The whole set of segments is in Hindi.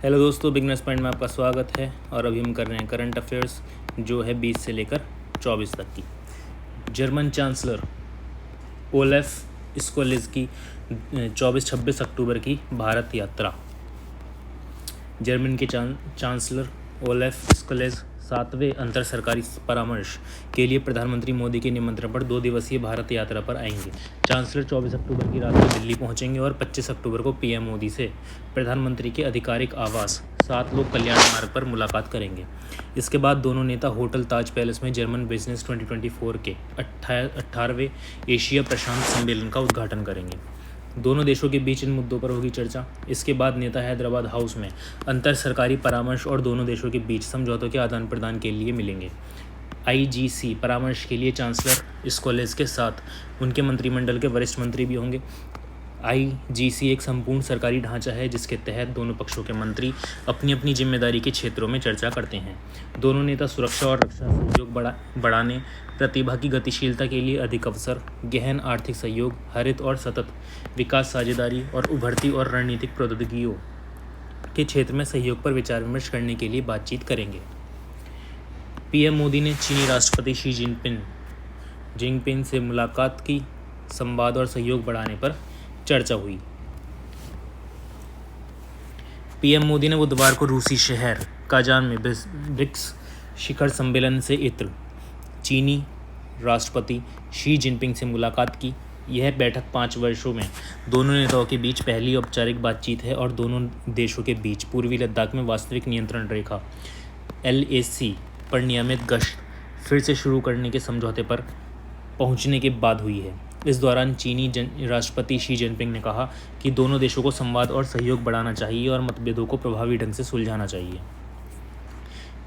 हेलो दोस्तों, बिगनर्स पॉइंट में आपका स्वागत है। और अभी हम कर रहे हैं करंट अफेयर्स जो है 20 से लेकर 24 तक की। जर्मन चांसलर ओलेफ स्कोलिज की 24-26 अक्टूबर की भारत यात्रा। जर्मन के चांसलर ओलेफ स्कोलिज 7वें अंतर सरकारी परामर्श के लिए प्रधानमंत्री मोदी के निमंत्रण पर 2 दिवसीय भारत यात्रा पर आएंगे। चांसलर 24 अक्टूबर की रात को दिल्ली पहुंचेंगे और 25 अक्टूबर को पीएम मोदी से प्रधानमंत्री के आधिकारिक आवास 7 लोक कल्याण मार्ग पर मुलाकात करेंगे। इसके बाद दोनों नेता होटल ताज पैलेस में जर्मन बिजनेस 2024 के 18वें एशिया प्रशांत सम्मेलन का उद्घाटन करेंगे। दोनों देशों के बीच इन मुद्दों पर होगी चर्चा। इसके बाद नेता हैदराबाद हाउस में अंतर सरकारी परामर्श और दोनों देशों के बीच समझौतों के आदान प्रदान के लिए मिलेंगे। आईजीसी परामर्श के लिए चांसलर स्कोलिज के साथ उनके मंत्रिमंडल के वरिष्ठ मंत्री भी होंगे। आईजीसी एक संपूर्ण सरकारी ढांचा है जिसके तहत दोनों पक्षों के मंत्री अपनी अपनी जिम्मेदारी के क्षेत्रों में चर्चा करते हैं। दोनों नेता सुरक्षा और रक्षा सहयोग बढ़ाने, प्रतिभा की गतिशीलता के लिए अधिक अवसर, गहन आर्थिक सहयोग, हरित और सतत विकास साझेदारी और उभरती और रणनीतिक प्रौद्योगिकियों के क्षेत्र में सहयोग पर विचार विमर्श करने के लिए बातचीत करेंगे। पीएम मोदी ने चीनी राष्ट्रपति शी जिनपिंग से मुलाकात की। संवाद और सहयोग बढ़ाने पर चर्चा हुई। पीएम मोदी ने बुधवार को रूसी शहर काजान में ब्रिक्स शिखर सम्मेलन से इत्र चीनी राष्ट्रपति शी जिनपिंग से मुलाकात की। यह बैठक 5 वर्षों में दोनों नेताओं के बीच पहली औपचारिक बातचीत है और दोनों देशों के बीच पूर्वी लद्दाख में वास्तविक नियंत्रण रेखा LAC पर नियमित गश्त फिर से शुरू करने के समझौते पर पहुंचने के बाद हुई है। इस दौरान चीनी राष्ट्रपति शी जिनपिंग ने कहा कि दोनों देशों को संवाद और सहयोग बढ़ाना चाहिए और मतभेदों को प्रभावी ढंग से सुलझाना चाहिए।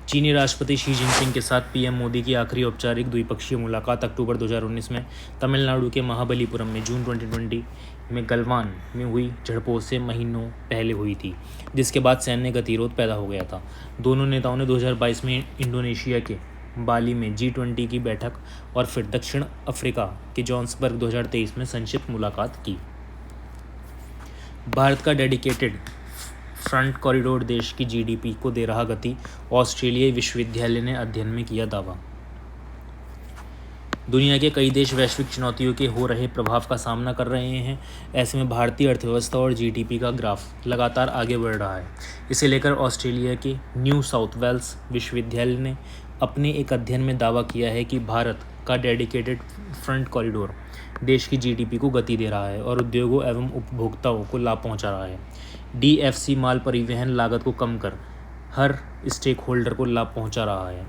चीनी राष्ट्रपति शी जिनपिंग के साथ पीएम मोदी की आखिरी औपचारिक द्विपक्षीय मुलाकात अक्टूबर 2019 में तमिलनाडु के महाबलीपुरम में जून 2020 में गलवान में हुई झड़पों से महीनों पहले हुई थी, जिसके बाद सैन्य गतिरोध पैदा हो गया था। दोनों नेताओं ने 2022 में इंडोनेशिया के बाली में G20 की बैठक और फिर दक्षिण अफ्रीका के जोहान्सबर्ग 2023 में संक्षिप्त मुलाकात की। भारत का डेडिकेटेड फ्रंट कॉरिडोर देश की GDP को दे रहा गति, ऑस्ट्रेलियाई विश्वविद्यालय ने अध्ययन में किया दावा। दुनिया के कई देश वैश्विक चुनौतियों के हो रहे प्रभाव का सामना कर रहे हैं। ऐसे में भारतीय अर्थव्यवस्था और GDP का ग्राफ लगातार आगे बढ़ रहा है। इसे लेकर ऑस्ट्रेलिया के न्यू साउथ वेल्स विश्वविद्यालय ने अपने एक अध्ययन में दावा किया है कि भारत का डेडिकेटेड फ्रंट कॉरिडोर देश की GDP को गति दे रहा है और उद्योगों एवं उपभोक्ताओं को लाभ पहुंचा रहा है। DFC माल परिवहन लागत को कम कर हर स्टेक होल्डर को लाभ पहुंचा रहा है।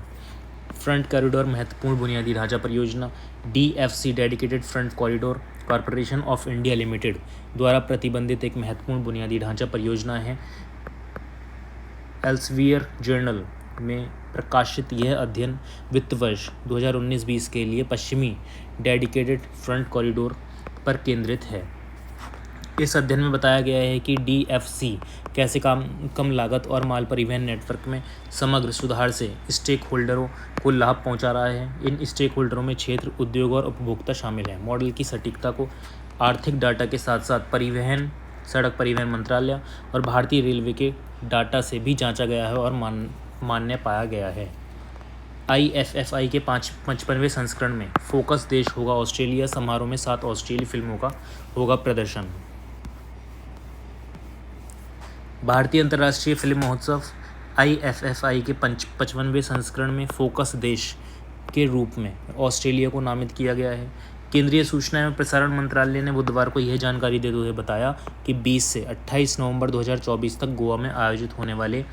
फ्रंट कॉरिडोर महत्वपूर्ण बुनियादी ढांचा परियोजना DFC dedicated front corridor corporation of India limited द्वारा प्रतिबंधित एक महत्वपूर्ण बुनियादी ढांचा परियोजना है। एल्सवियर जर्नल में प्रकाशित यह अध्ययन वित्त वर्ष 2019-20 के लिए पश्चिमी डेडिकेटेड फ्रंट कॉरिडोर पर केंद्रित है। इस अध्ययन में बताया गया है कि DFC कैसे कम लागत और माल परिवहन नेटवर्क में समग्र सुधार से स्टेक होल्डरों को लाभ पहुंचा रहा है। इन स्टेक होल्डरों में क्षेत्र, उद्योग और उपभोक्ता शामिल हैं। मॉडल की सटीकता को आर्थिक डाटा के साथ साथ सड़क परिवहन मंत्रालय और भारतीय रेलवे के डाटा से भी जांचा गया है और मान्य पाया गया है। IFFI के 55वें संस्करण में फोकस देश होगा ऑस्ट्रेलिया। समारोह में 7 ऑस्ट्रेलियाई फिल्मों का होगा प्रदर्शन। भारतीय अंतर्राष्ट्रीय फिल्म महोत्सव IFFI के 55वें संस्करण में फोकस देश के रूप में ऑस्ट्रेलिया को नामित किया गया है। केंद्रीय सूचना एवं प्रसारण मंत्रालय ने बुधवार को यह जानकारी देते हुए बताया कि 20 से 28 नवंबर 2024 तक गोवा में आयोजित होने वाले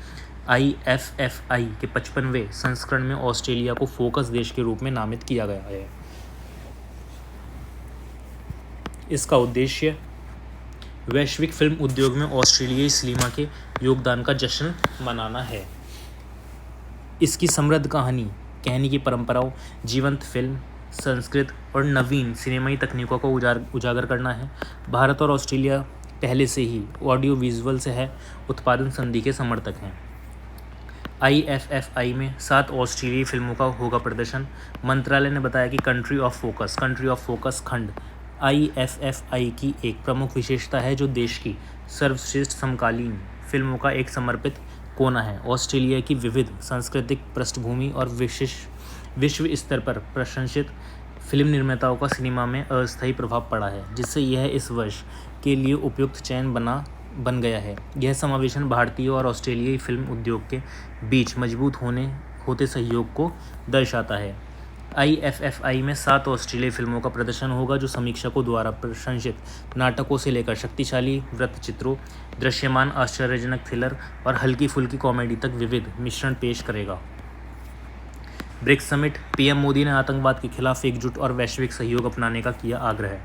IFFI के 55वें संस्करण में ऑस्ट्रेलिया को फोकस देश के रूप में नामित किया गया है। इसका उद्देश्य वैश्विक फिल्म उद्योग में ऑस्ट्रेलियाई सिनेमा के योगदान का जश्न मनाना है। इसकी समृद्ध कहानी कहने की परंपराओं, जीवंत फिल्म, संस्कृत और नवीन सिनेमाई तकनीकों को उजागर करना है। भारत और ऑस्ट्रेलिया पहले से ही ऑडियो विजुअल से है उत्पादन संधि के समर्थक हैं। IFFI में 7 ऑस्ट्रेलियाई फिल्मों का होगा प्रदर्शन। मंत्रालय ने बताया कि कंट्री ऑफ फोकस खंड IFFI की एक प्रमुख विशेषता है जो देश की सर्वश्रेष्ठ समकालीन फिल्मों का एक समर्पित कोना है। ऑस्ट्रेलिया की विविध सांस्कृतिक पृष्ठभूमि और विश्व स्तर पर प्रशंसित फिल्म निर्माताओं का सिनेमा में अस्थायी प्रभाव पड़ा है, जिससे यह इस वर्ष के लिए उपयुक्त चयन बन गया है। यह समावेशन भारतीय और ऑस्ट्रेलियाई फिल्म उद्योग के बीच मजबूत होते सहयोग को दर्शाता है। IFFI में 7 ऑस्ट्रेलियाई फिल्मों का प्रदर्शन होगा, जो समीक्षकों द्वारा प्रशंसित नाटकों से लेकर शक्तिशाली वृत्तचित्रों, दृश्यमान आश्चर्यजनक थ्रिलर और हल्की फुल्की कॉमेडी तक विविध मिश्रण पेश करेगा। BRICS summit. PM मोदी ने आतंकवाद के खिलाफ एकजुट और वैश्विक सहयोग अपनाने का किया आग्रह।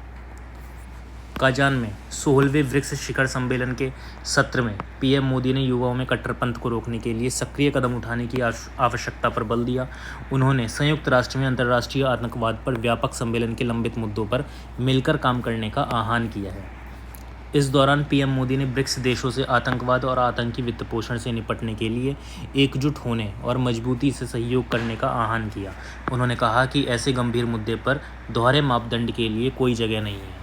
काजान में 16वें ब्रिक्स शिखर सम्मेलन के सत्र में PM मोदी ने युवाओं में कट्टरपंथ को रोकने के लिए सक्रिय कदम उठाने की आवश्यकता पर बल दिया। उन्होंने संयुक्त राष्ट्र में अंतर्राष्ट्रीय आतंकवाद पर व्यापक सम्मेलन के लंबित मुद्दों पर मिलकर काम करने का आह्वान किया है। इस दौरान PM मोदी ने ब्रिक्स देशों से आतंकवाद और आतंकी वित्तपोषण से निपटने के लिए एकजुट होने और मजबूती से सहयोग करने का आह्वान किया। उन्होंने कहा कि ऐसे गंभीर मुद्दे पर दोहरे मापदंड के लिए कोई जगह नहीं है।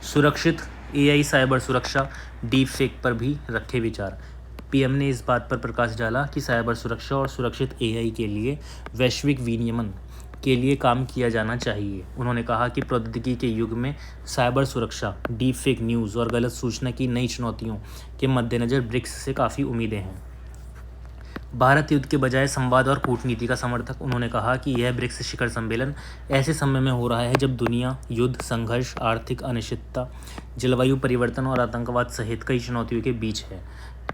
सुरक्षित AI साइबर सुरक्षा, डीप फेक पर भी रखे विचार। PM ने इस बात पर प्रकाश डाला कि साइबर सुरक्षा और सुरक्षित AI के लिए वैश्विक विनियमन के लिए काम किया जाना चाहिए। उन्होंने कहा कि प्रौद्योगिकी के युग में साइबर सुरक्षा, डीप फेक न्यूज़ और गलत सूचना की नई चुनौतियों के मद्देनज़र ब्रिक्स से काफ़ी उम्मीदें हैं। भारत युद्ध के बजाय संवाद और कूटनीति का समर्थक। उन्होंने कहा कि यह ब्रिक्स शिखर सम्मेलन ऐसे समय में हो रहा है जब दुनिया युद्ध, संघर्ष, आर्थिक अनिश्चितता, जलवायु परिवर्तन और आतंकवाद सहित कई चुनौतियों के बीच है।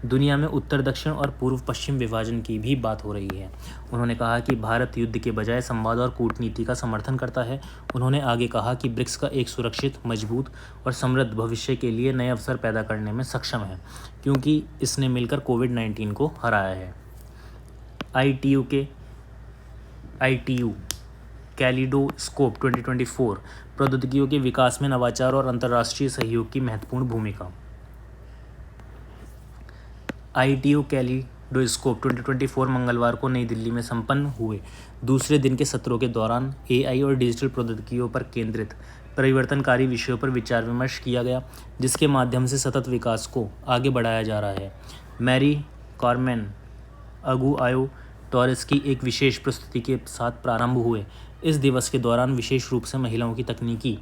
दुनिया में उत्तर दक्षिण और पूर्व पश्चिम विभाजन की भी बात हो रही है। उन्होंने कहा कि भारत युद्ध के बजाय संवाद और कूटनीति का समर्थन करता है। उन्होंने आगे कहा कि ब्रिक्स का एक सुरक्षित, मजबूत और समृद्ध भविष्य के लिए नए अवसर पैदा करने में सक्षम है, क्योंकि इसने मिलकर कोविड-19 को हराया है। ITU कैलिडोस्कोप 2024 प्रौद्योगिकियों के विकास में नवाचार और अंतर्राष्ट्रीय सहयोग की महत्वपूर्ण भूमिका। ITU कैलिडोस्कोप 2024 मंगलवार को नई दिल्ली में संपन्न हुए दूसरे दिन के सत्रों के दौरान AI और डिजिटल प्रौद्योगिकियों पर केंद्रित परिवर्तनकारी विषयों पर विचार विमर्श किया गया, जिसके माध्यम से सतत विकास को आगे बढ़ाया जा रहा है। मैरी कार्मेन अगुआयो टॉरेस की एक विशेष प्रस्तुति के साथ प्रारंभ हुए इस दिवस के दौरान विशेष रूप से महिलाओं की तकनीकी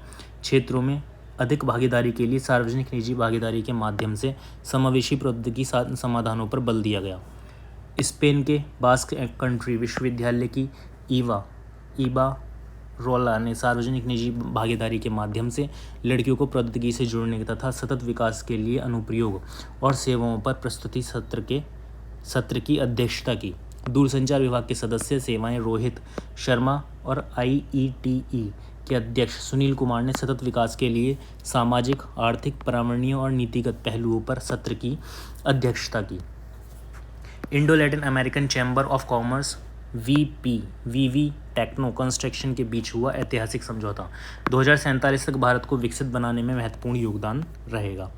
क्षेत्रों में अधिक भागीदारी के लिए सार्वजनिक निजी भागीदारी के माध्यम से समावेशी प्रौद्योगिकी समाधानों पर बल दिया गया। स्पेन के बास्क कंट्री विश्वविद्यालय की ईबा रोला ने सार्वजनिक निजी भागीदारी के माध्यम से लड़कियों को प्रौद्योगिकी से जोड़ने तथा सतत विकास के लिए अनुप्रयोग और सेवाओं पर प्रस्तुति सत्र की अध्यक्षता की। दूरसंचार विभाग के सदस्य सेवाएं रोहित शर्मा और IETE के अध्यक्ष सुनील कुमार ने सतत विकास के लिए सामाजिक, आर्थिक, पर्यावरणीय और नीतिगत पहलुओं पर सत्र की अध्यक्षता की। Indo Latin American Chamber of Commerce VV techno construction के बीच हुआ ऐतिहासिक समझौता 2047 तक भारत को विकसित बनाने में महत्वपूर्ण योगदान रहेगा।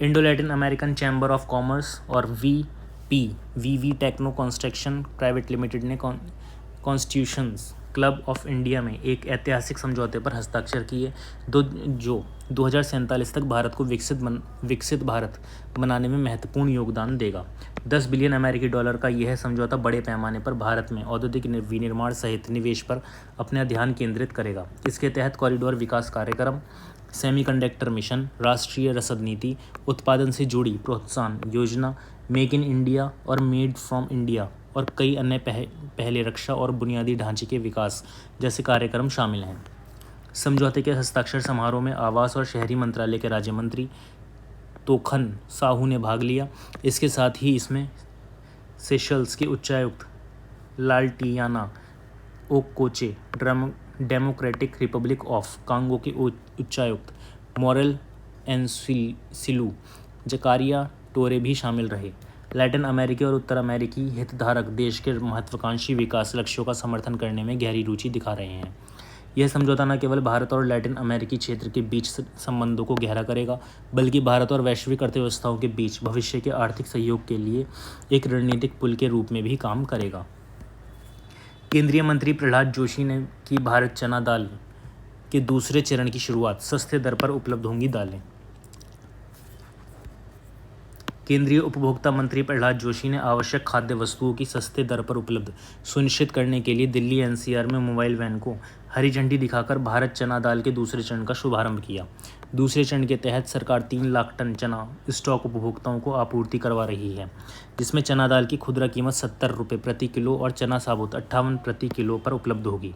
Indo Latin American Chamber of Commerce और VV techno construction private limited ने कॉन्स्टिट्यूशंस क्लब ऑफ इंडिया में एक ऐतिहासिक समझौते पर हस्ताक्षर किए, जो 2047 तक भारत को विकसित भारत बनाने में महत्वपूर्ण योगदान देगा। $10 बिलियन अमेरिकी डॉलर का यह समझौता बड़े पैमाने पर भारत में औद्योगिक विनिर्माण सहित निवेश पर अपना ध्यान केंद्रित करेगा। इसके तहत कॉरिडोर विकास कार्यक्रम, सेमीकंडक्टर मिशन, राष्ट्रीय रसद नीति, उत्पादन से जुड़ी प्रोत्साहन योजना, मेक इन इंडिया और मेड फ्रॉम इंडिया और कई अन्य पहले रक्षा और बुनियादी ढांचे के विकास जैसे कार्यक्रम शामिल हैं। समझौते के हस्ताक्षर समारोह में आवास और शहरी मंत्रालय के राज्य मंत्री तोखन साहू ने भाग लिया। इसके साथ ही इसमें सेशल्स के उच्चायुक्त लाल्टियाना ओकोचे, डेमोक्रेटिक रिपब्लिक ऑफ कांगो के उच्चायुक्त मोरेल एनसिलू, जकारिया टोरे भी शामिल रहे। लैटिन अमेरिकी और उत्तर अमेरिकी हितधारक देश के महत्वाकांक्षी विकास लक्ष्यों का समर्थन करने में गहरी रुचि दिखा रहे हैं। यह समझौता न केवल भारत और लैटिन अमेरिकी क्षेत्र के बीच संबंधों को गहरा करेगा, बल्कि भारत और वैश्विक अर्थव्यवस्थाओं के बीच भविष्य के आर्थिक सहयोग के लिए एक रणनीतिक पुल के रूप में भी काम करेगा। केंद्रीय मंत्री प्रहलाद जोशी ने की भारत चना दाल के दूसरे चरण की शुरुआत, सस्ते दर पर उपलब्ध होंगी दालें। केंद्रीय उपभोक्ता मंत्री प्रहलाद जोशी ने आवश्यक खाद्य वस्तुओं की सस्ते दर पर उपलब्ध सुनिश्चित करने के लिए दिल्ली एनसीआर में मोबाइल वैन को हरी झंडी दिखाकर भारत चना दाल के दूसरे चरण का शुभारंभ किया। दूसरे चरण के तहत सरकार 3 लाख टन चना स्टॉक उपभोक्ताओं को आपूर्ति करवा रही है, जिसमें चना दाल की खुदरा कीमत 70 रुपये प्रति किलो और चना साबुत 58 प्रति किलो पर उपलब्ध होगी।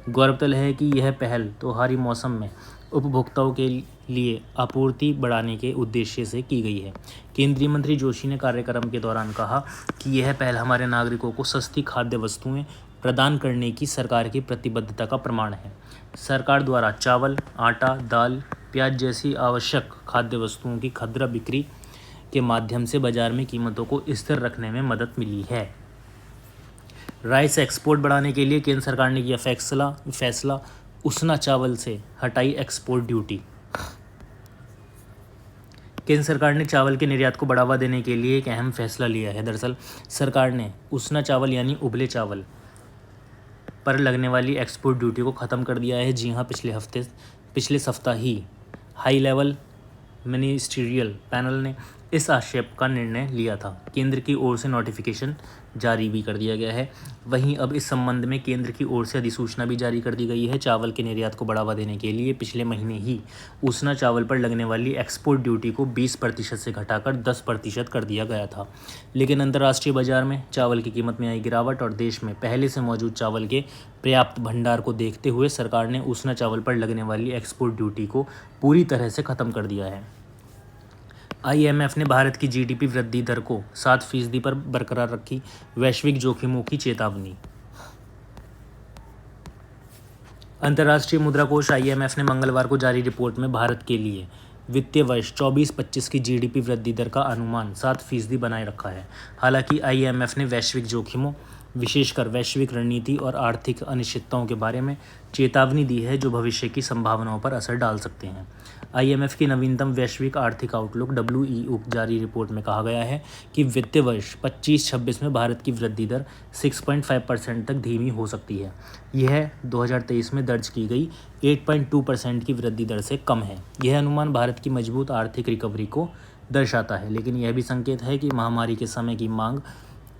गौरतलब है कि यह पहल त्योहारी मौसम में उपभोक्ताओं के लिए आपूर्ति बढ़ाने के उद्देश्य से की गई है। केंद्रीय मंत्री जोशी ने कार्यक्रम के दौरान कहा कि यह पहल हमारे नागरिकों को सस्ती खाद्य वस्तुएं प्रदान करने की सरकार की प्रतिबद्धता का प्रमाण है। सरकार द्वारा चावल, आटा, दाल, प्याज जैसी आवश्यक खाद्य वस्तुओं की खुदरा बिक्री के माध्यम से बाजार में कीमतों को स्थिर रखने में मदद मिली है। राइस एक्सपोर्ट बढ़ाने के लिए केंद्र सरकार ने किया फैसला, उसना चावल से हटाई एक्सपोर्ट ड्यूटी। केंद्र सरकार ने चावल के निर्यात को बढ़ावा देने के लिए एक अहम फैसला लिया है। दरअसल सरकार ने उसना चावल यानी उबले चावल पर लगने वाली एक्सपोर्ट ड्यूटी को ख़त्म कर दिया है। जी हाँ, पिछले सप्ताह ही हाई लेवल मिनिस्ट्रियल पैनल ने इस आक्षेप का निर्णय लिया था। केंद्र की ओर से नोटिफिकेशन जारी भी कर दिया गया है। वहीं अब इस संबंध में केंद्र की ओर से अधिसूचना भी जारी कर दी गई है। चावल के निर्यात को बढ़ावा देने के लिए पिछले महीने ही उसना चावल पर लगने वाली एक्सपोर्ट ड्यूटी को 20% से घटाकर 10% कर दिया गया था। लेकिन अंतर्राष्ट्रीय बाजार में चावल की कीमत में आई गिरावट और देश में पहले से मौजूद चावल के पर्याप्त भंडार को देखते हुए सरकार ने उसना चावल पर लगने वाली एक्सपोर्ट ड्यूटी को पूरी तरह से ख़त्म कर दिया है। IMF ने भारत की GDP वृद्धि दर को 7% पर बरकरार रखी, वैश्विक जोखिमों की चेतावनी। अंतर्राष्ट्रीय मुद्रा कोष IMF ने मंगलवार को जारी रिपोर्ट में भारत के लिए वित्तीय वर्ष 24-25 की GDP वृद्धि दर का अनुमान 7% बनाए रखा है। हालांकि IMF ने वैश्विक जोखिमों, विशेषकर वैश्विक रणनीति और आर्थिक अनिश्चितताओं के बारे में चेतावनी दी है, जो भविष्य की संभावनाओं पर असर डाल सकते हैं। IMF की नवीनतम वैश्विक आर्थिक आउटलुक WEO जारी रिपोर्ट में कहा गया है कि वित्तीय वर्ष 25-26 में भारत की वृद्धि दर 6.5% तक धीमी हो सकती है। यह 2023 में दर्ज की गई 8.2% की वृद्धि दर से कम है। यह अनुमान भारत की मजबूत आर्थिक रिकवरी को दर्शाता है, लेकिन यह भी संकेत है कि महामारी के समय की मांग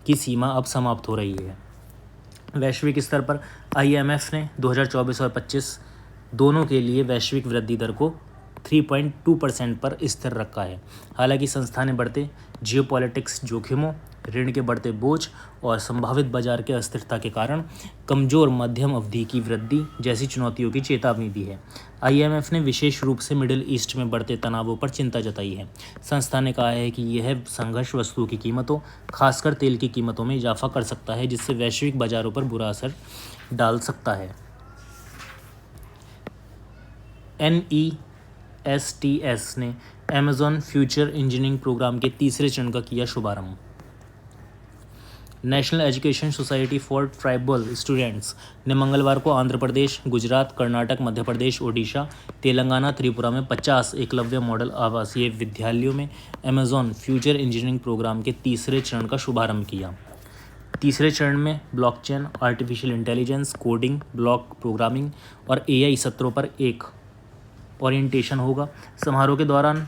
की सीमा अब समाप्त हो रही है। वैश्विक स्तर पर IMF ने 2024 और 25 दोनों के लिए वैश्विक वृद्धि दर को 3.2% पर स्थिर रखा है। हालांकि संस्था ने बढ़ते जियोपॉलिटिक्स जोखिमों, ऋण के बढ़ते बोझ और संभावित बाजार के अस्थिरता के कारण कमजोर मध्यम अवधि की वृद्धि जैसी चुनौतियों की चेतावनी दी है। IMF ने विशेष रूप से मिडिल ईस्ट में बढ़ते तनावों पर चिंता जताई है। संस्था ने कहा है कि यह संघर्ष वस्तुओं की कीमतों, खासकर तेल की कीमतों में इजाफा कर सकता है, जिससे वैश्विक बाजारों पर बुरा असर डाल सकता है। NESTS ने अमेज़न फ्यूचर इंजीनियरिंग प्रोग्राम के तीसरे चरण का किया शुभारंभ। National education society for tribal students ने मंगलवार को आंध्र प्रदेश, गुजरात, कर्नाटक, मध्य प्रदेश, ओडिशा, तेलंगाना, त्रिपुरा में 50 एकलव्य मॉडल आवासीय विद्यालयों में अमेज़न फ्यूचर इंजीनियरिंग प्रोग्राम के तीसरे चरण का शुभारंभ किया। तीसरे चरण में blockchain, artificial intelligence, coding, block programming और AI सत्रों पर एक ओरिएंटेशन होगा। समारोह के दौरान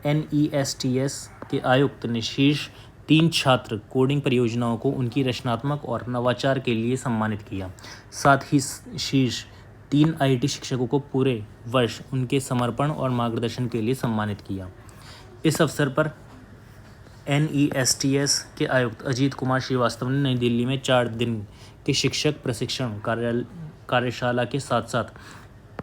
NESTS के आयुक्त ने शीर्ष 3 छात्र कोडिंग परियोजनाओं को उनकी रचनात्मक और नवाचार के लिए सम्मानित किया। साथ ही शीर्ष 3 IT शिक्षकों को पूरे वर्ष उनके समर्पण और मार्गदर्शन के लिए सम्मानित किया। इस अवसर पर NESTS के आयुक्त अजीत कुमार श्रीवास्तव ने नई दिल्ली में 4 दिन के शिक्षक प्रशिक्षण कार्यशाला के साथ साथ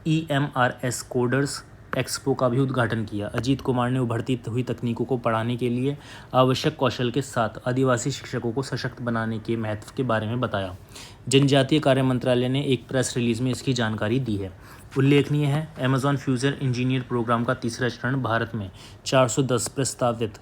EMRS कोडर्स एक्सपो का भी उद्घाटन किया। अजीत कुमार ने उभरती हुई तकनीकों को पढ़ाने के लिए आवश्यक कौशल के साथ आदिवासी शिक्षकों को सशक्त बनाने के महत्व के बारे में बताया। जनजातीय कार्य मंत्रालय ने एक प्रेस रिलीज में इसकी जानकारी दी है। उल्लेखनीय है, अमेज़न फ्यूचर इंजीनियर प्रोग्राम का तीसरा चरण भारत में 410 प्रस्तावित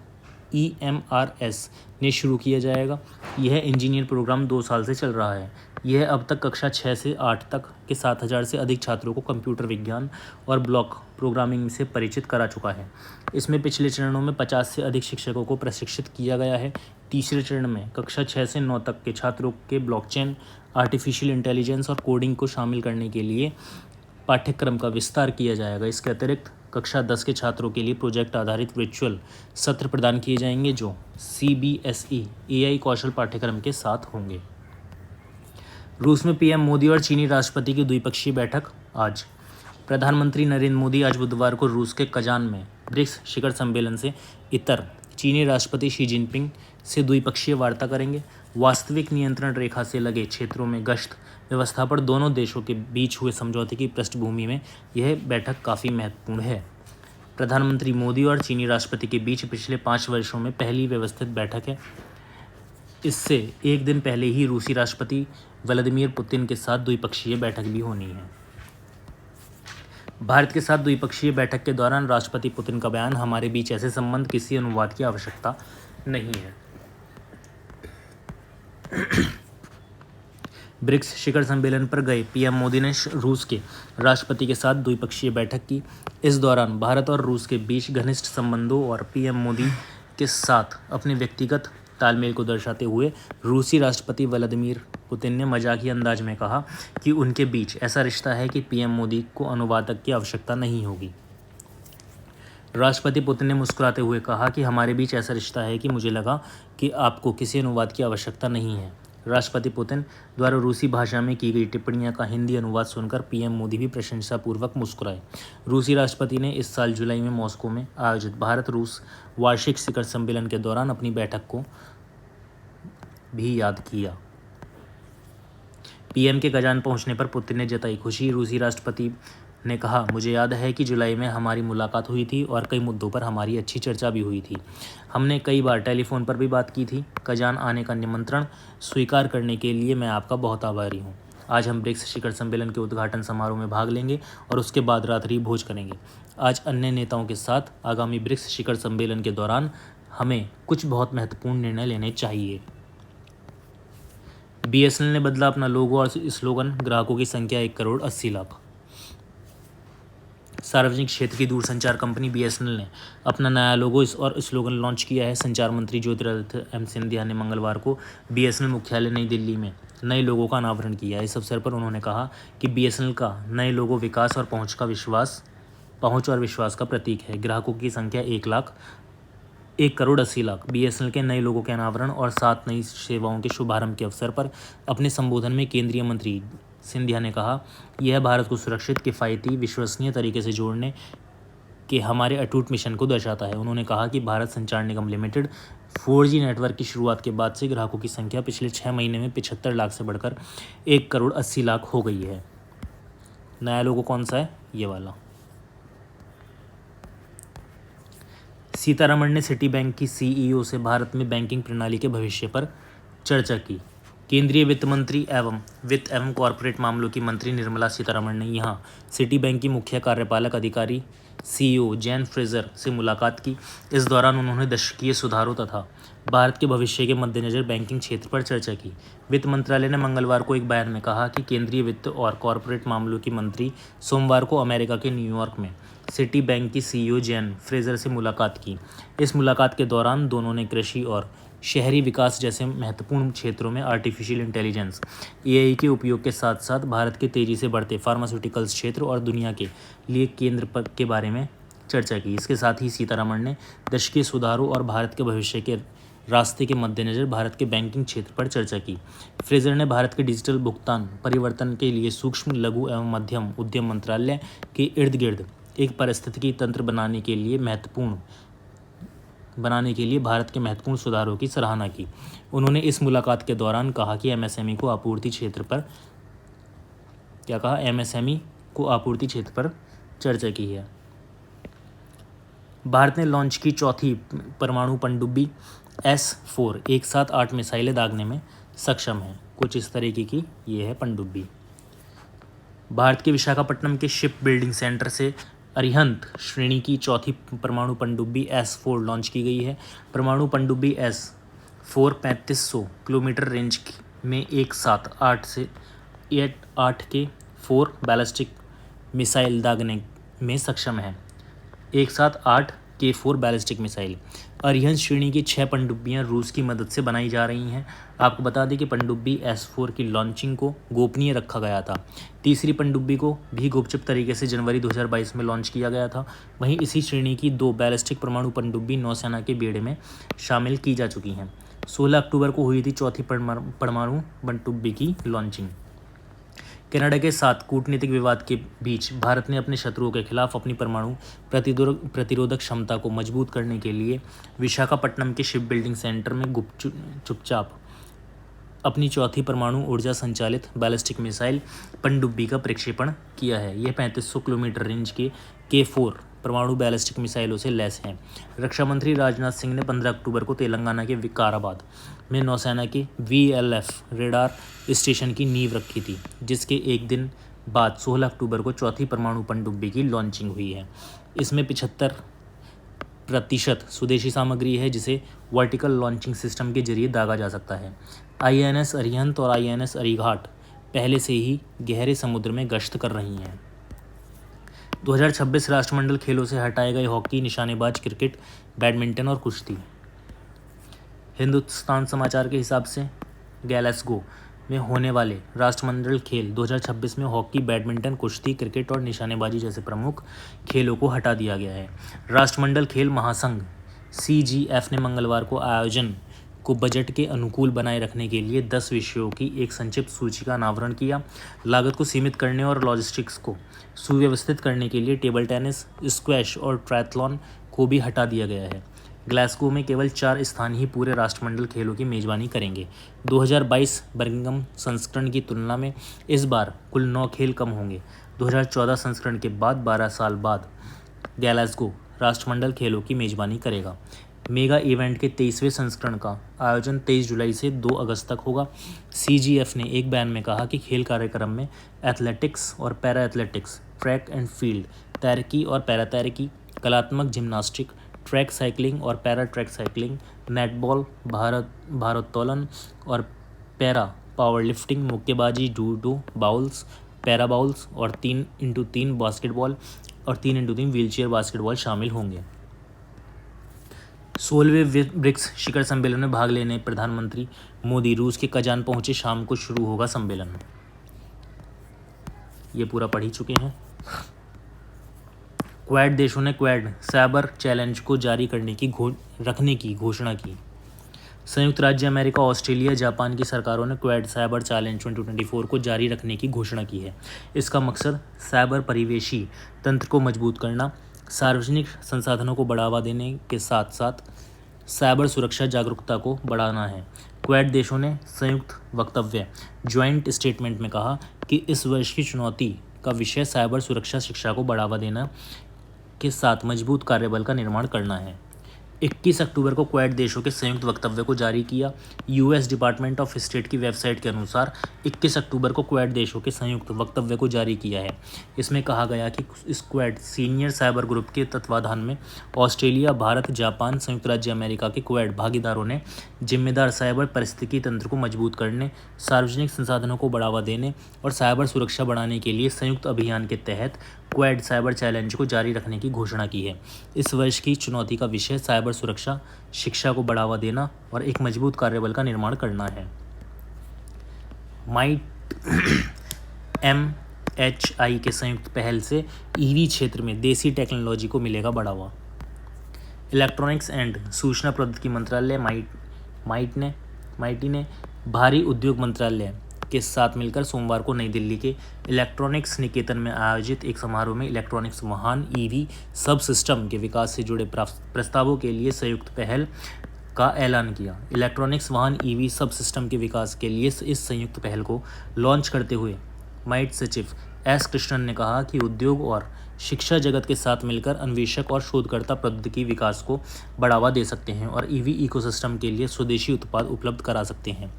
EMRS ने शुरू किया जाएगा। यह इंजीनियर प्रोग्राम 2 साल से चल रहा है। यह अब तक कक्षा 6 से 8 तक के 7,000 से अधिक छात्रों को कंप्यूटर विज्ञान और ब्लॉक प्रोग्रामिंग से परिचित करा चुका है। इसमें पिछले चरणों में 50 से अधिक शिक्षकों को प्रशिक्षित किया गया है। तीसरे चरण में कक्षा 6 से 9 तक के छात्रों के ब्लॉकचेन, आर्टिफिशियल इंटेलिजेंस और कोडिंग को शामिल करने के लिए पाठ्यक्रम का विस्तार किया जाएगा। इसके अतिरिक्त कक्षा 10 के छात्रों के लिए प्रोजेक्ट आधारित वर्चुअल सत्र प्रदान किए जाएंगे जो CBSE AI कौशल पाठ्यक्रम के साथ होंगे। रूस में पीएम मोदी और चीनी राष्ट्रपति की द्विपक्षीय बैठक आज। प्रधानमंत्री नरेंद्र मोदी आज बुधवार को रूस के कजान में ब्रिक्स शिखर सम्मेलन से इतर चीनी राष्ट्रपति शी जिनपिंग से द्विपक्षीय वार्ता करेंगे। वास्तविक नियंत्रण रेखा से लगे क्षेत्रों में गश्त व्यवस्था पर दोनों देशों के बीच हुए समझौते की पृष्ठभूमि में यह बैठक काफ़ी महत्वपूर्ण है। प्रधानमंत्री मोदी और चीनी राष्ट्रपति के बीच पिछले 5 वर्षों में पहली व्यवस्थित बैठक है। इससे एक दिन पहले ही रूसी राष्ट्रपति व्लादिमीर पुतिन के साथ द्विपक्षीय बैठक भी होनी है। भारत के साथ द्विपक्षीय बैठक के दौरान राष्ट्रपति पुतिन का बयान, हमारे बीच ऐसे संबंध किसी अनुवाद की आवश्यकता नहीं है। ब्रिक्स शिखर सम्मेलन पर गए पीएम मोदी ने रूस के राष्ट्रपति के साथ द्विपक्षीय बैठक की। इस दौरान भारत और रूस के बीच घनिष्ठ संबंधों और पीएम मोदी के साथ अपने व्यक्तिगत तालमेल को दर्शाते हुए रूसी राष्ट्रपति व्लादिमीर पुतिन ने मजाकिया अंदाज में कहा कि उनके बीच ऐसा रिश्ता है कि पीएम मोदी को अनुवादक की आवश्यकता नहीं होगी। राष्ट्रपति पुतिन ने मुस्कुराते हुए कहा कि हमारे बीच ऐसा रिश्ता है कि मुझे लगा कि आपको किसी अनुवाद की आवश्यकता नहीं है। राष्ट्रपति पुतिन द्वारा रूसी भाषा में की गई टिप्पणियों का हिंदी अनुवाद सुनकर पीएम मोदी भी प्रशंसापूर्वक मुस्कुराए। रूसी राष्ट्रपति ने इस साल जुलाई में मॉस्को में आयोजित भारत रूस वार्षिक शिखर सम्मेलन के दौरान अपनी बैठक को भी याद किया। पीएम के कजान पहुंचने पर पुतिन ने जताई खुशी। रूसी राष्ट्रपति ने कहा, मुझे याद है कि जुलाई में हमारी मुलाकात हुई थी और कई मुद्दों पर हमारी अच्छी चर्चा भी हुई थी। हमने कई बार टेलीफोन पर भी बात की थी। कजान आने का निमंत्रण स्वीकार करने के लिए मैं आपका बहुत आभारी हूँ। आज हम ब्रिक्स शिखर सम्मेलन के उद्घाटन समारोह में भाग लेंगे और उसके बाद रात्रि भोज करेंगे। आज अन्य नेताओं के साथ आगामी ब्रिक्स शिखर सम्मेलन के दौरान हमें कुछ बहुत महत्वपूर्ण निर्णय लेने चाहिए। BSNL ने बदला अपना लोगो और स्लोगन, ग्राहकों की संख्या 1 करोड़ 80 लाख। सार्वजनिक क्षेत्र की दूरसंचार कंपनी BSNL ने अपना नया लोगो और स्लोगन लॉन्च किया है। संचार मंत्री ज्योतिरादित्य सिंधिया ने मंगलवार को BSNL मुख्यालय नई दिल्ली में नए लोगो का अनावरण किया। इस अवसर पर उन्होंने कहा कि BSNL का नए लोगो विकास और पहुंच और विश्वास का प्रतीक है। ग्राहकों की संख्या 1 करोड़ 80 लाख। BSNL के नए लोगों के अनावरण और 7 नई सेवाओं के शुभारंभ के अवसर पर अपने संबोधन में केंद्रीय मंत्री सिंधिया ने कहा, यह भारत को सुरक्षित, किफ़ायती, विश्वसनीय तरीके से जोड़ने के हमारे अटूट मिशन को दर्शाता है। उन्होंने कहा कि भारत संचार निगम लिमिटेड 4G नेटवर्क की शुरुआत के बाद से ग्राहकों की संख्या पिछले 6 महीने में 75 लाख से बढ़कर 1 करोड़ 80 लाख हो गई है। नया लोगो कौन सा है? ये वाला। सीतारमण ने सिटी बैंक की CEO से भारत में बैंकिंग प्रणाली के भविष्य पर चर्चा की। केंद्रीय वित्त मंत्री एवं वित्त एवं कॉरपोरेट मामलों की मंत्री निर्मला सीतारमण ने यहां सिटी बैंक की मुख्य कार्यपालक अधिकारी CEO जैन फ्रेजर से मुलाकात की। इस दौरान उन्होंने दशकीय सुधारों तथा भारत के भविष्य के मद्देनज़र बैंकिंग क्षेत्र पर चर्चा की। वित्त मंत्रालय ने मंगलवार को एक बयान में कहा कि केंद्रीय वित्त और कॉरपोरेट मामलों की मंत्री सोमवार को अमेरिका के न्यूयॉर्क में सिटी बैंक की CEO जैन फ्रेजर से मुलाकात की। इस मुलाकात के दौरान दोनों ने कृषि और शहरी विकास जैसे महत्वपूर्ण क्षेत्रों में आर्टिफिशियल इंटेलिजेंस AI के उपयोग के साथ साथ भारत के तेज़ी से बढ़ते फार्मास्यूटिकल्स क्षेत्र और दुनिया के लिए केंद्र के बारे में चर्चा की। इसके साथ ही सीतारमण ने दशकीय सुधारों और भारत के भविष्य के रास्ते के मद्देनज़र भारत के बैंकिंग क्षेत्र पर चर्चा की। फ्रेजर ने भारत के डिजिटल भुगतान परिवर्तन के लिए सूक्ष्म, लघु एवं मध्यम उद्यम मंत्रालय के इर्द गिर्द एक पारिस्थितिकी तंत्र बनाने के लिए भारत के महत्वपूर्ण सुधारों की सराहना की। उन्होंने इस मुलाकात के दौरान कहा कि MSME को आपूर्ति क्षेत्र पर चर्चा की है। भारत ने लॉन्च की चौथी परमाणु पनडुब्बी S4 एक साथ 8 मिसाइलें दागने में सक्षम है। कुछ इस तरीके की ये है पनडुब्बी। भारत के विशाखापट्टनम के शिप बिल्डिंग सेंटर से अरिहंत श्रेणी की चौथी परमाणु पनडुब्बी S4 लॉन्च की गई है। परमाणु पनडुब्बी S4 3500 किलोमीटर रेंज में एक साथ 8 के 4 बैलिस्टिक मिसाइल दागने में सक्षम है। एक साथ 8 K4 बैलिस्टिक मिसाइल। अरिहंत श्रेणी की 6 पनडुब्बियां रूस की मदद से बनाई जा रही हैं। आपको बता दें कि पनडुब्बी S4 की लॉन्चिंग को गोपनीय रखा गया था। तीसरी पनडुब्बी को भी गुपचुप तरीके से जनवरी 2022 में लॉन्च किया गया था। वहीं इसी श्रेणी की 2 बैलिस्टिक परमाणु पनडुब्बी नौसेना के बेड़े में शामिल की जा चुकी हैं। 16 अक्टूबर को हुई थी चौथी परमाणु पनडुब्बी की लॉन्चिंग। कनाडा के साथ कूटनीतिक विवाद के बीच भारत ने अपने शत्रुओं के खिलाफ अपनी परमाणु प्रतिरोधक क्षमता को मजबूत करने के लिए विशाखापट्टनम के शिप बिल्डिंग सेंटर में चुपचाप अपनी चौथी परमाणु ऊर्जा संचालित बैलिस्टिक मिसाइल पनडुब्बी का प्रक्षेपण किया है। यह 3500 किलोमीटर रेंज के K4 परमाणु बैलिस्टिक मिसाइलों से लैस है। रक्षा मंत्री राजनाथ सिंह ने 15 अक्टूबर को तेलंगाना के विकाराबाद में नौसेना के VLF रेडार स्टेशन की नींव रखी थी, जिसके एक दिन बाद 16 अक्टूबर को चौथी परमाणु पनडुब्बी की लॉन्चिंग हुई है। इसमें 75% स्वदेशी सामग्री है, जिसे वर्टिकल लॉन्चिंग सिस्टम के जरिए दागा जा सकता है। INS अरिहंत और INS अरिघाट पहले से ही गहरे समुद्र में गश्त कर रही हैं। 2026 राष्ट्रमंडल खेलों से हटाए गए हॉकी, निशानेबाज, क्रिकेट, बैडमिंटन और कुश्ती। हिंदुस्तान समाचार के हिसाब से ग्लासगो में होने वाले राष्ट्रमंडल खेल 2026 में हॉकी, बैडमिंटन, कुश्ती, क्रिकेट और निशानेबाजी जैसे प्रमुख खेलों को हटा दिया गया है। राष्ट्रमंडल खेल महासंघ CGF ने मंगलवार को आयोजन को बजट के अनुकूल बनाए रखने के लिए 10 विषयों की एक संक्षिप्त सूची का अनावरण किया। लागत को सीमित करने और लॉजिस्टिक्स को सुव्यवस्थित करने के लिए टेबल टेनिस, स्क्वैश और ट्रायथलॉन को भी हटा दिया गया है। ग्लासगो में केवल 4 स्थान ही पूरे राष्ट्रमंडल खेलों की मेजबानी करेंगे। 2022 बर्मिंघम संस्करण की तुलना में इस बार कुल 9 खेल कम होंगे। 2014 संस्करण के बाद 12 साल बाद ग्लासगो राष्ट्रमंडल खेलों की मेजबानी करेगा। मेगा इवेंट के 23वें संस्करण का आयोजन 23 जुलाई से 2 अगस्त तक होगा। CGF ने एक बयान में कहा कि खेल कार्यक्रम में एथलेटिक्स और para athletics, track and field, तैराकी और पैरा तैराकी, कलात्मक जिम्नास्टिक, ट्रैक साइकिलिंग और पैरा ट्रैक साइकिलिंग, नेटबॉल, भारोत्तोलन और पैरा पावरलिफ्टिंग, मुक्केबाजी, जूडो, बाउल्स, पैरा बाउल्स और 3x3 बास्केटबॉल और 3x3 व्हीलचेयर बास्केटबॉल शामिल होंगे। 16वें ब्रिक्स शिखर सम्मेलन में भाग लेने प्रधानमंत्री मोदी रूस के कजान पहुंचे। शाम को शुरू होगा सम्मेलन। ये पूरा पढ़ ही चुके हैं। क्वाड देशों ने क्वाड साइबर चैलेंज को जारी रखने की घोषणा की। संयुक्त राज्य अमेरिका, ऑस्ट्रेलिया, जापान की सरकारों ने क्वाड साइबर चैलेंज 2024 को जारी रखने की घोषणा की है। इसका मकसद साइबर परिवेशी तंत्र को मजबूत करना, सार्वजनिक संसाधनों को बढ़ावा देने के साथ साथ साइबर सुरक्षा जागरूकता को बढ़ाना है। क्वाड देशों ने संयुक्त वक्तव्य ज्वाइंट स्टेटमेंट में कहा कि इस वर्ष की चुनौती का विषय साइबर सुरक्षा शिक्षा को बढ़ावा देना के साथ मजबूत कार्यबल का निर्माण करना है। 21 अक्टूबर को क्वाड देशों के संयुक्त वक्तव्य को जारी किया। US डिपार्टमेंट ऑफ स्टेट की वेबसाइट के अनुसार 21 अक्टूबर को क्वाड देशों के संयुक्त वक्तव्य को जारी किया है। इसमें कहा गया कि इस क्वाड सीनियर साइबर ग्रुप के तत्वाधान में ऑस्ट्रेलिया, भारत, जापान, संयुक्त राज्य अमेरिका के क्वाड भागीदारों ने जिम्मेदार साइबर पारिस्थितिकी तंत्र को मजबूत करने, सार्वजनिक संसाधनों को बढ़ावा देने और साइबर सुरक्षा बढ़ाने के लिए संयुक्त अभियान के तहत क्वाड साइबर चैलेंज को जारी रखने की घोषणा की है। इस वर्ष की चुनौती का विषय साइबर सुरक्षा शिक्षा को बढ़ावा देना और एक मजबूत कार्यबल का निर्माण करना है। माइट MHI के संयुक्त पहल से EV क्षेत्र में देसी टेक्नोलॉजी को मिलेगा बढ़ावा। इलेक्ट्रॉनिक्स एंड सूचना प्रौद्योगिकी मंत्रालय माइटी ने भारी उद्योग मंत्रालय के साथ मिलकर सोमवार को नई दिल्ली के इलेक्ट्रॉनिक्स निकेतन में आयोजित एक समारोह में इलेक्ट्रॉनिक्स वाहन EV सब सिस्टम के विकास से जुड़े प्रस्तावों के लिए संयुक्त पहल का ऐलान किया। इलेक्ट्रॉनिक्स वाहन EV सब सिस्टम के विकास के लिए इस संयुक्त पहल को लॉन्च करते हुए माइट सचिव S कृष्णन ने कहा कि उद्योग और शिक्षा जगत के साथ मिलकर अन्वेषक और शोधकर्ता प्रौद्योगिकी विकास को बढ़ावा दे सकते हैं और EV इकोसिस्टम के लिए स्वदेशी उत्पाद उपलब्ध करा सकते हैं।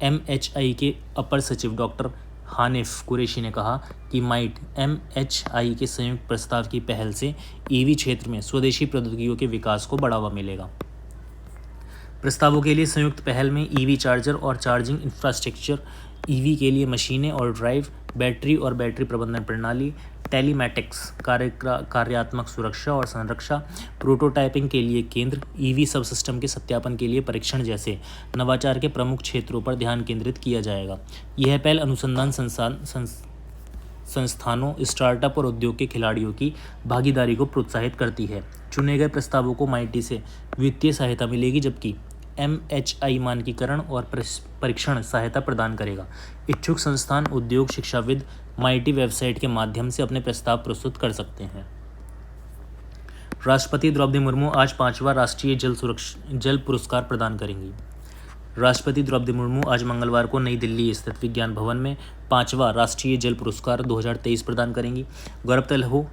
MHI के अपर सचिव डॉक्टर हानिफ कुरैशी ने कहा कि माइट MHI के संयुक्त प्रस्ताव की पहल से EV क्षेत्र में स्वदेशी प्रौद्योगिकियों के विकास को बढ़ावा मिलेगा। प्रस्तावों के लिए संयुक्त पहल में EV चार्जर और चार्जिंग इंफ्रास्ट्रक्चर, EV के लिए मशीनें और ड्राइव, बैटरी और बैटरी प्रबंधन प्रणाली, टेलीमैटिक्स, कार्यात्मक सुरक्षा और संरक्षा, प्रोटोटाइपिंग के लिए केंद्र, ईवी सब सिस्टम के सत्यापन के लिए परीक्षण जैसे नवाचार के प्रमुख क्षेत्रों पर ध्यान केंद्रित किया जाएगा। यह पहल अनुसंधान संस्थानों, स्टार्टअप और उद्योग के खिलाड़ियों की भागीदारी को प्रोत्साहित करती है। चुने गए प्रस्तावों को माइटी से वित्तीय सहायता मिलेगी, जबकि MHI मानकीकरण और परीक्षण सहायता प्रदान करेगा। इच्छुक संस्थान, उद्योग, शिक्षाविद माइटी वेबसाइट के माध्यम से अपने प्रस्ताव प्रस्तुत कर सकते हैं। राष्ट्रपति द्रौपदी मुर्मू आज 5वां राष्ट्रीय जल पुरस्कार प्रदान करेंगी। राष्ट्रपति द्रौपदी मुर्मू आज मंगलवार को नई दिल्ली स्थित विज्ञान भवन में 5वां राष्ट्रीय जल पुरस्कार 2023 प्रदान करेंगी। गौरतलब हो,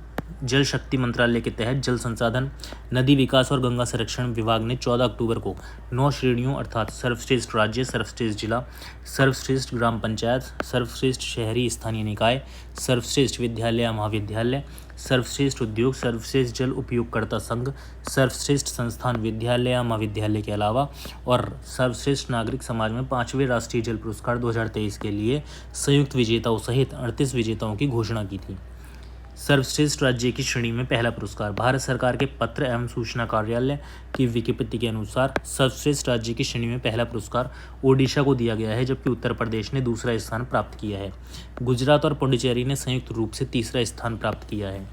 जल शक्ति मंत्रालय के तहत जल संसाधन, नदी विकास और गंगा संरक्षण विभाग ने 14 अक्टूबर को 9 श्रेणियों अर्थात सर्वश्रेष्ठ राज्य, सर्वश्रेष्ठ जिला, सर्वश्रेष्ठ ग्राम पंचायत, सर्वश्रेष्ठ शहरी स्थानीय निकाय, सर्वश्रेष्ठ विद्यालय महाविद्यालय, सर्वश्रेष्ठ उद्योग, सर्वश्रेष्ठ जल उपयोगकर्ता संघ, सर्वश्रेष्ठ संस्थान विद्यालय महाविद्यालय के अलावा और सर्वश्रेष्ठ नागरिक समाज में 5वें राष्ट्रीय जल पुरस्कार 2023 के लिए संयुक्त विजेताओं सहित 38 विजेताओं की घोषणा की थी। सर्वश्रेष्ठ राज्य की श्रेणी में पहला पुरस्कार भारत सरकार के पत्र एवं सूचना कार्यालय की विकिपीडिया के अनुसार सर्वश्रेष्ठ राज्य की श्रेणी में पहला पुरस्कार ओडिशा को दिया गया है, जबकि उत्तर प्रदेश ने दूसरा स्थान प्राप्त किया है। गुजरात और पुडुचेरी ने संयुक्त रूप से तीसरा स्थान प्राप्त किया है।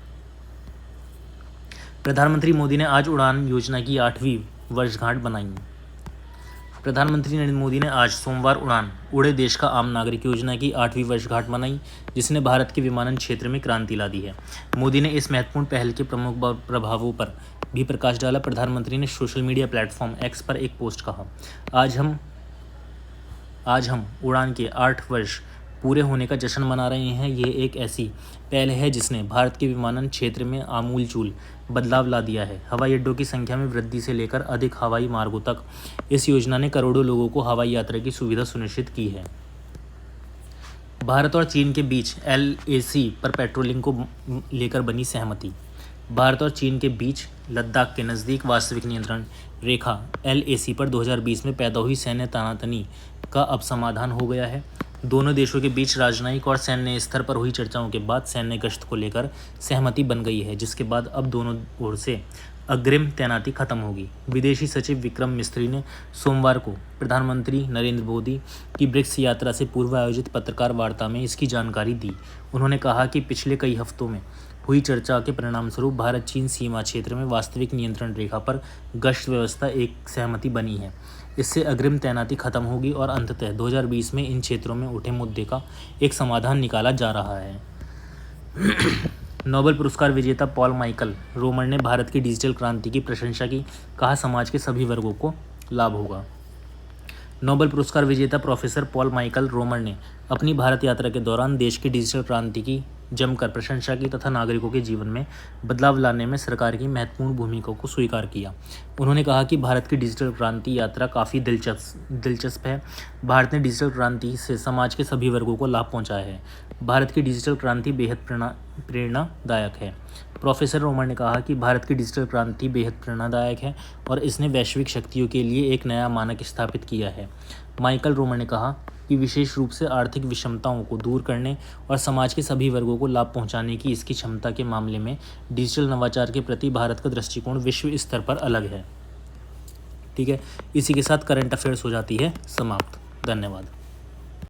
प्रधानमंत्री मोदी ने आज उड़ान योजना की 8वीं वर्षगांठ मनाई। प्रधानमंत्री नरेंद्र मोदी ने आज सोमवार उड़ान उड़े देश का आम नागरिक योजना की 8वीं वर्षगांठ मनाई, जिसने भारत के विमानन क्षेत्र में क्रांति ला दी है। मोदी ने इस महत्वपूर्ण पहल के प्रमुख प्रभावों पर भी प्रकाश डाला। प्रधानमंत्री ने सोशल मीडिया प्लेटफॉर्म X पर एक पोस्ट कहा, आज हम उड़ान के 8 वर्ष पूरे होने का जश्न मना रहे हैं। ये एक ऐसी पहल है जिसने भारत के विमानन क्षेत्र में आमूलचूल बदलाव ला दिया है। हवाई अड्डों की संख्या में वृद्धि से लेकर अधिक हवाई मार्गों तक इस योजना ने करोड़ों लोगों को हवाई यात्रा की सुविधा सुनिश्चित की है। भारत और चीन के बीच LAC पर पेट्रोलिंग को लेकर बनी सहमति। भारत और चीन के बीच लद्दाख के नज़दीक वास्तविक नियंत्रण रेखा LAC पर 2020 में पैदा हुई सैन्य तनातनी का अब समाधान हो गया है। दोनों देशों के बीच राजनयिक और सैन्य स्तर पर हुई चर्चाओं के बाद सैन्य गश्त को लेकर सहमति बन गई है, जिसके बाद अब दोनों ओर से अग्रिम तैनाती खत्म होगी। विदेशी सचिव विक्रम मिस्री ने सोमवार को प्रधानमंत्री नरेंद्र मोदी की ब्रिक्स यात्रा से पूर्व आयोजित पत्रकार वार्ता में इसकी जानकारी दी। उन्होंने कहा कि पिछले कई हफ्तों में हुई चर्चा के परिणामस्वरूप भारत चीन सीमा क्षेत्र में वास्तविक नियंत्रण रेखा पर गश्त व्यवस्था एक सहमति बनी है। इससे अग्रिम तैनाती खत्म होगी और अंततः 2020 में इन क्षेत्रों में उठे मुद्दे का एक समाधान निकाला जा रहा है। नोबेल पुरस्कार विजेता पॉल माइकल रोमर ने भारत की डिजिटल क्रांति की प्रशंसा की, कहा समाज के सभी वर्गों को लाभ होगा। नोबेल पुरस्कार विजेता प्रोफेसर पॉल माइकल रोमर ने अपनी भारत यात्रा के दौरान देश की डिजिटल क्रांति की जमकर प्रशंसा की तथा नागरिकों के जीवन में बदलाव लाने में सरकार की महत्वपूर्ण भूमिका को स्वीकार किया। उन्होंने कहा कि भारत की डिजिटल क्रांति यात्रा काफ़ी दिलचस्प है। भारत ने डिजिटल क्रांति से समाज के सभी वर्गों को लाभ पहुंचाया है। भारत की डिजिटल क्रांति बेहद प्रेरणादायक है। प्रोफेसर रोमर ने कहा कि भारत की डिजिटल क्रांति बेहद प्रेरणादायक है और इसने वैश्विक शक्तियों के लिए एक नया मानक स्थापित किया है। माइकल रोमर ने कहा कि विशेष रूप से आर्थिक विषमताओं को दूर करने और समाज के सभी वर्गों को लाभ पहुंचाने की इसकी क्षमता के मामले में डिजिटल नवाचार के प्रति भारत का दृष्टिकोण विश्व स्तर पर अलग है। ठीक है, इसी के साथ करंट अफेयर्स हो जाती है समाप्त। धन्यवाद।